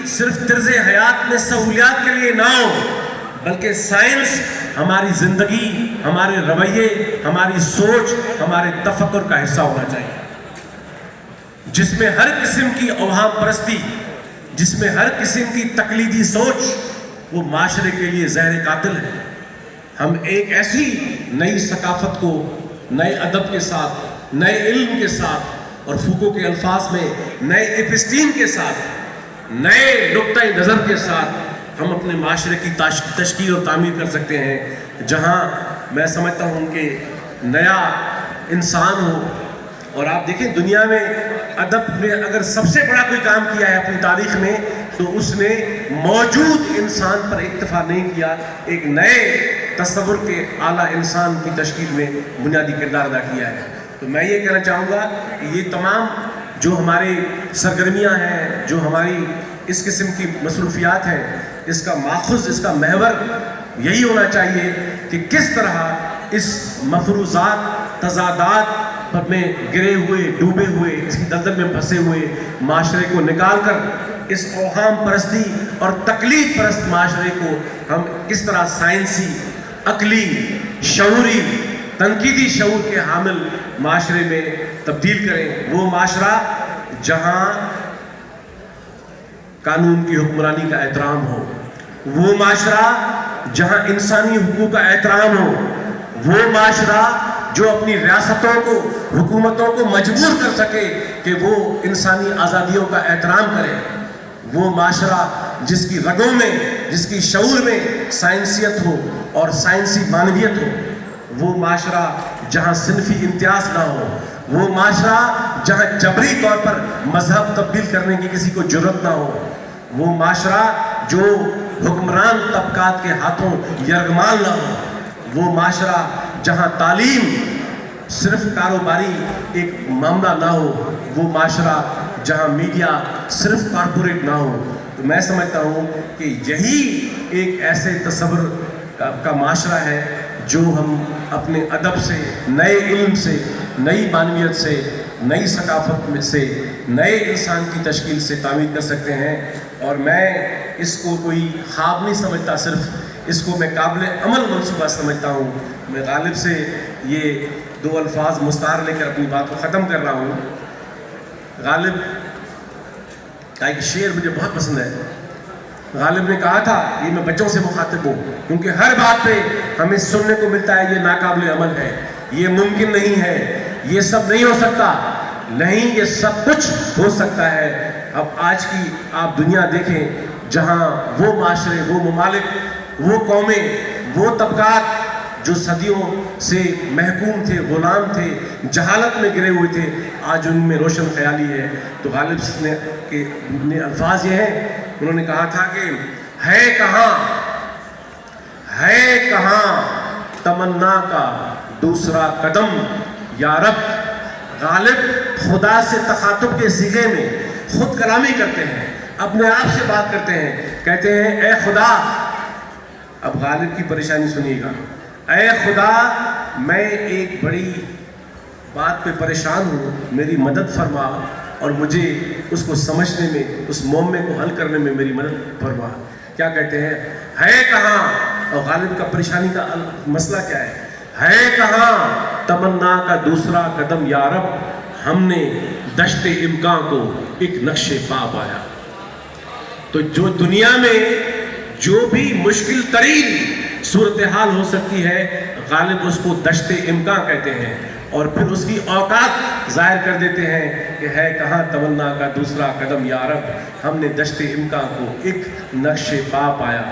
صرف طرز حیات میں سہولیات کے لیے نہ ہو، بلکہ سائنس ہماری زندگی، ہمارے رویے، ہماری سوچ، ہمارے تفکر کا حصہ ہونا چاہیے، جس میں ہر قسم کی اوہام پرستی، جس میں ہر قسم کی تقلیدی سوچ وہ معاشرے کے لیے زہر قاتل ہے۔ ہم ایک ایسی نئی ثقافت کو نئے ادب کے ساتھ، نئے علم کے ساتھ، اور فوکو کے الفاظ میں نئے ایپسٹیم کے ساتھ، نئے نقطہ نظر کے ساتھ ہم اپنے معاشرے کی تشکیل اور تعمیر کر سکتے ہیں، جہاں میں سمجھتا ہوں کہ نیا انسان ہو۔ اور آپ دیکھیں دنیا میں ادب میں اگر سب سے بڑا کوئی کام کیا ہے اپنی تاریخ میں، تو اس نے موجود انسان پر اکتفا نہیں کیا، ایک نئے تصور کے اعلیٰ انسان کی تشکیل میں بنیادی کردار ادا کیا ہے۔ تو میں یہ کہنا چاہوں گا کہ یہ تمام جو ہماری سرگرمیاں ہیں، جو ہماری اس قسم کی مصروفیات ہیں، اس کا ماخذ، اس کا محور یہی ہونا چاہیے کہ کس طرح اس مفروضات، تضادات میں گرے ہوئے، ڈوبے ہوئے، اس کی دلدل میں پھنسے ہوئے معاشرے کو نکال کر اس اوہام پرستی اور تقلید پرست معاشرے کو ہم کس طرح سائنسی، عقلی، شعوری، تنقیدی شعور کے حامل معاشرے میں تبدیل کریں۔ وہ معاشرہ جہاں قانون کی حکمرانی کا احترام ہو، وہ معاشرہ جہاں انسانی حقوق کا احترام ہو، وہ معاشرہ جو اپنی ریاستوں کو، حکومتوں کو مجبور کر سکے کہ وہ انسانی آزادیوں کا احترام کرے، وہ معاشرہ جس کی رگوں میں، جس کی شعور میں سائنسیت ہو اور سائنسی معنویت ہو، وہ معاشرہ جہاں صنفی امتیاز نہ ہو، وہ معاشرہ جہاں جبری طور پر مذہب تبدیل کرنے کی کسی کو جرات نہ ہو، وہ معاشرہ جو حکمران طبقات کے ہاتھوں یرغمال نہ ہو، وہ معاشرہ جہاں تعلیم صرف کاروباری ایک معاملہ نہ ہو، وہ معاشرہ جہاں میڈیا صرف کارپوریٹ نہ ہو۔ تو میں سمجھتا ہوں کہ یہی ایک ایسے تصور کا معاشرہ ہے جو ہم اپنے ادب سے، نئے علم سے، نئی معنویت سے، نئی ثقافت میں سے، نئے انسان کی تشکیل سے تعمیر کر سکتے ہیں۔ اور میں اس کو کوئی خواب نہیں سمجھتا، صرف اس کو میں قابل عمل منصوبہ سمجھتا ہوں۔ میں غالب سے یہ دو الفاظ مستعار لے کر اپنی بات کو ختم کر رہا ہوں۔ غالب کا ایک شعر مجھے بہت پسند ہے۔ غالب نے کہا تھا، یہ میں بچوں سے مخاطب ہوں، کیونکہ ہر بات پہ ہمیں سننے کو ملتا ہے یہ ناقابل عمل ہے، یہ ممکن نہیں ہے، یہ سب نہیں ہو سکتا۔ نہیں، یہ سب کچھ ہو سکتا ہے۔ اب آج کی آپ دنیا دیکھیں جہاں وہ معاشرے، وہ ممالک، وہ قومیں، وہ طبقات جو صدیوں سے محکوم تھے، غلام تھے، جہالت میں گرے ہوئے تھے، آج ان میں روشن خیالی ہے۔ تو غالب نے الفاظ یہ ہیں، انہوں نے کہا تھا کہ ہے کہاں تمنا کا دوسرا قدم یا رب۔ غالب خدا سے تخاطب کے صیغے میں خود کلامی کرتے ہیں، اپنے آپ سے بات کرتے ہیں، کہتے ہیں اے خدا۔ اب غالب کی پریشانی سنیے گا۔ اے خدا، میں ایک بڑی بات پہ پریشان ہوں، میری مدد فرما اور مجھے اس کو سمجھنے میں، اس معمے کو حل کرنے میں میری مدد فرما۔ کیا کہتے ہیں؟ ہے کہاں؟ اور غالب کا پریشانی کا مسئلہ کیا ہے کہاں تمنا کا دوسرا قدم یا رب، ہم نے دشت امکان کو ایک نقش پا پایا۔ تو جو دنیا میں جو بھی مشکل ترین صورتحال ہو سکتی ہے، غالب اس کو دشت امکان کہتے ہیں، اور پھر اس کی اوقات ظاہر کر دیتے ہیں کہ ہے کہاں تمنا کا دوسرا قدم یا رب، ہم نے دشت امکان کو ایک نقش پا پایا۔